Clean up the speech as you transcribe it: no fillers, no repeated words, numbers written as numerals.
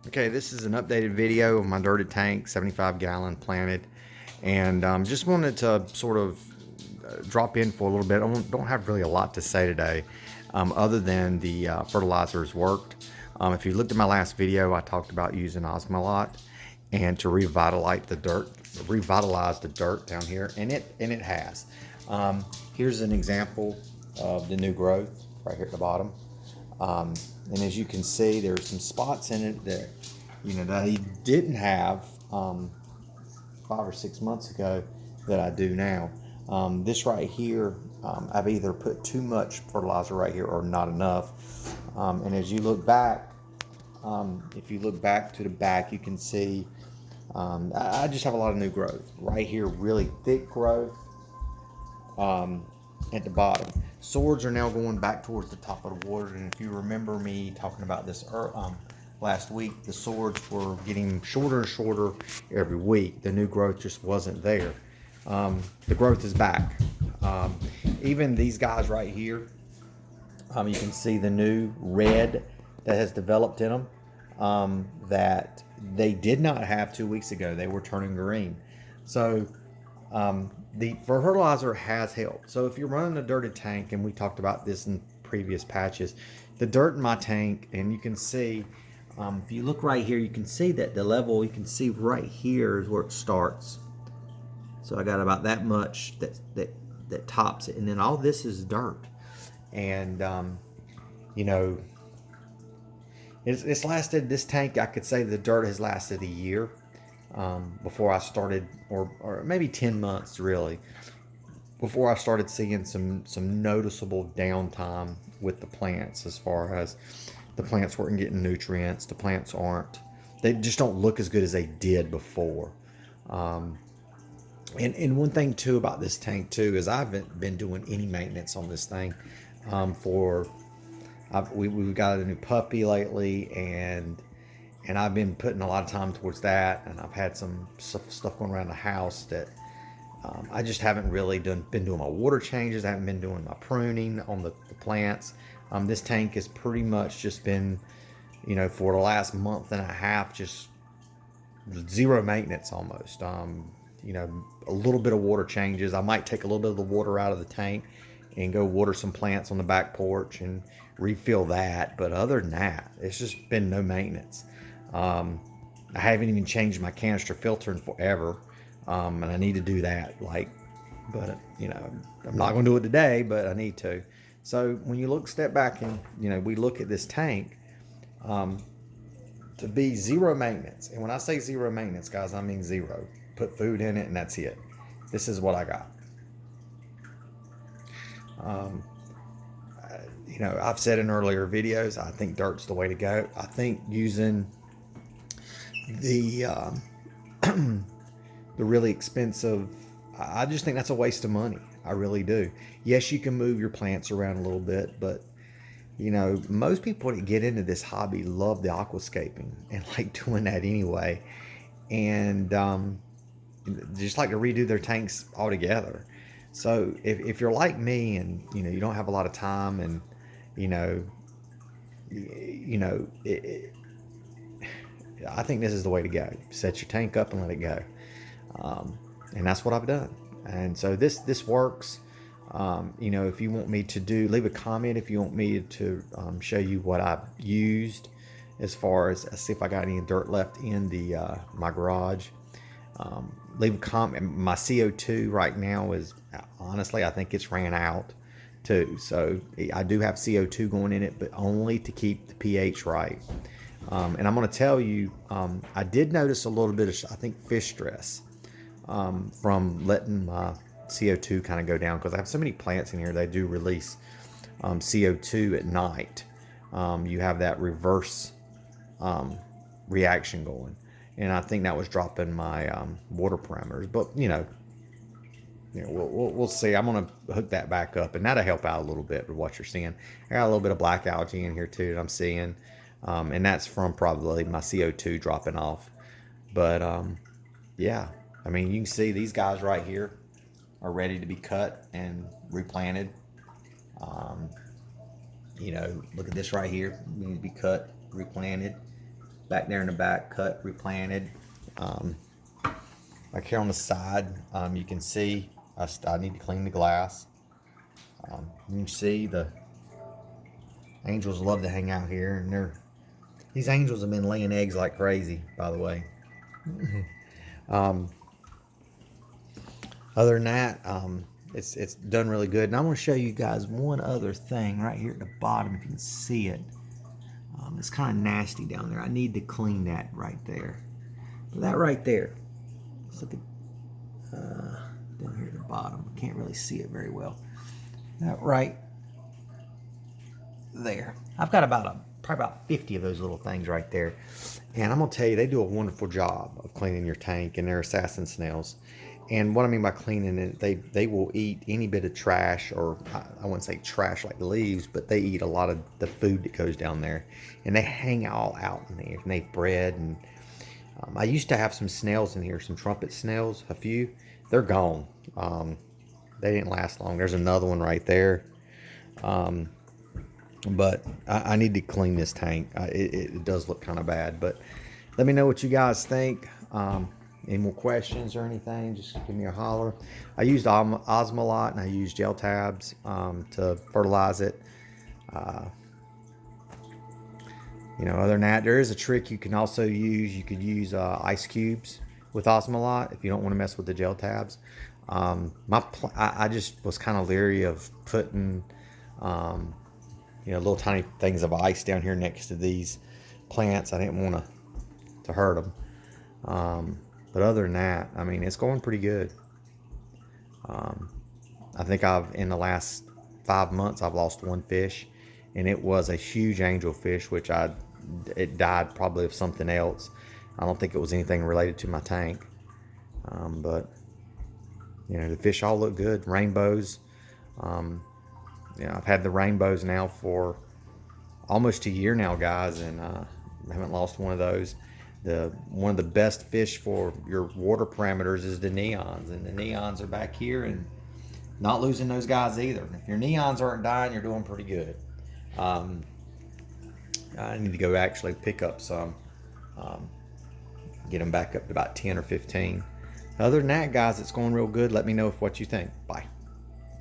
Okay, this is an updated video of my dirted tank, 75-gallon planted, and just wanted to sort of drop in for a little bit. I don't have really a lot to say today, other than the fertilizers worked. If you looked at my last video, I talked about using Osmolot and to revitalize the dirt down here, and it has. Here's an example of the new growth right here at the bottom. And as you can see, there's some spots in it that, that he didn't have 5 or 6 months ago that I do now. This right here, I've either put too much fertilizer right here or not enough. And as you look back, if you look back to the back, you can see I just have a lot of new growth. Right here, really thick growth. At the bottom. Swords are now going back towards the top of the water, and if you remember me talking about this last week, the swords were getting shorter and shorter every week. The new growth just wasn't there. The growth is back. Even these guys right here, you can see the new red that has developed in them that they did not have 2 weeks ago. They were turning green. So the fertilizer has helped. So if you're running a dirted tank, and we talked about this in previous patches, the dirt in my tank, and you can see, if you look right here, you can see that the level, you can see right here is where it starts. So I got about that much that tops it, and then all this is dirt. And it's lasted, this tank, I could say the dirt has lasted a year. Before I started, or maybe 10 months really, before I started seeing some noticeable downtime with the plants, as far as the plants weren't getting nutrients, they just don't look as good as they did before. And one thing too about this tank too is I haven't been doing any maintenance on this thing. We've got a new puppy lately, and I've been putting a lot of time towards that, and I've had some stuff going around the house that I just haven't really been doing my water changes. I haven't been doing my pruning on the plants. This tank has pretty much just been, for the last month and a half, just zero maintenance almost. A little bit of water changes. I might take a little bit of the water out of the tank and go water some plants on the back porch and refill that. But other than that, it's just been no maintenance. I haven't even changed my canister filter in forever, and I need to do that. But I'm not going to do it today, but I need to. So when you step back and we look at this tank, to be zero maintenance, and when I say zero maintenance, guys, I mean zero. Put food in it, and that's it. This is what I got. I've said in earlier videos, I think dirt's the way to go. I think using the really expensive, I just think that's a waste of money. I really do. Yes, you can move your plants around a little bit, but most people that get into this hobby love the aquascaping and like doing that anyway, and just like to redo their tanks altogether. So if you're like me, and you don't have a lot of time, and I think this is the way to go. Set your tank up and let it go. And that's what I've done. And so this works. If you want me to leave a comment if you want me to show you what I've used, as far as see if I got any dirt left in the my garage. Leave a comment. My CO2 right now is, honestly, I think it's ran out too. So I do have CO2 going in it, but only to keep the pH right. And I'm going to tell you, I did notice a little bit of, I think, fish stress from letting my CO2 kind of go down, because I have so many plants in here. They do release CO2 at night. You have that reverse reaction going, and I think that was dropping my water parameters. But we'll see. I'm going to hook that back up, and that'll help out a little bit with what you're seeing. I got a little bit of black algae in here too that I'm seeing. And that's from probably my CO2 dropping off. But yeah, I mean, you can see these guys right here are ready to be cut and replanted. Look at this right here. Need to be cut, replanted. back there in the back, cut, replanted. Like here on the side, you can see I need to clean the glass. You can see the angels love to hang out here, and these angels have been laying eggs like crazy, by the way. Other than that, it's done really good. And I want to show you guys one other thing right here at the bottom, if you can see it. It's kind of nasty down there. I need to clean that right there. But that right there, let's look at down here at the bottom. Can't really see it very well. That right there. I've got probably about 50 of those little things right there. And I'm gonna tell you, they do a wonderful job of cleaning your tank, and they're assassin snails. And what I mean by cleaning it, they will eat any bit of trash, or I wouldn't say trash like leaves, but they eat a lot of the food that goes down there. And they hang all out in there, and they bred. And I used to have some snails in here, some trumpet snails, a few. They're gone. They didn't last long. There's another one right there. But I need to clean this tank. It does look kind of bad, but let me know what you guys think. Any more questions or anything, just give me a holler. I used Osmolot and I used gel tabs to fertilize it. You know, other than that, there is a trick you can also use. You could use ice cubes with Osmolot if you don't want to mess with the gel tabs. I just was kind of leery of putting you know, little tiny things of ice down here next to these plants. I didn't want to hurt them. But other than that, I mean, it's going pretty good. I think in the last 5 months, I've lost one fish, and it was a huge angelfish, which it died probably of something else. I don't think it was anything related to my tank. But, you know, the fish all look good. Rainbows. You know, I've had the rainbows now for almost a year now, guys, and I haven't lost one of those. One of the best fish for your water parameters is the neons, and the neons are back here, and not losing those guys either. If your neons aren't dying, you're doing pretty good. I need to go actually pick up some, get them back up to about 10 or 15. Other than that, guys, it's going real good. Let me know what you think. Bye.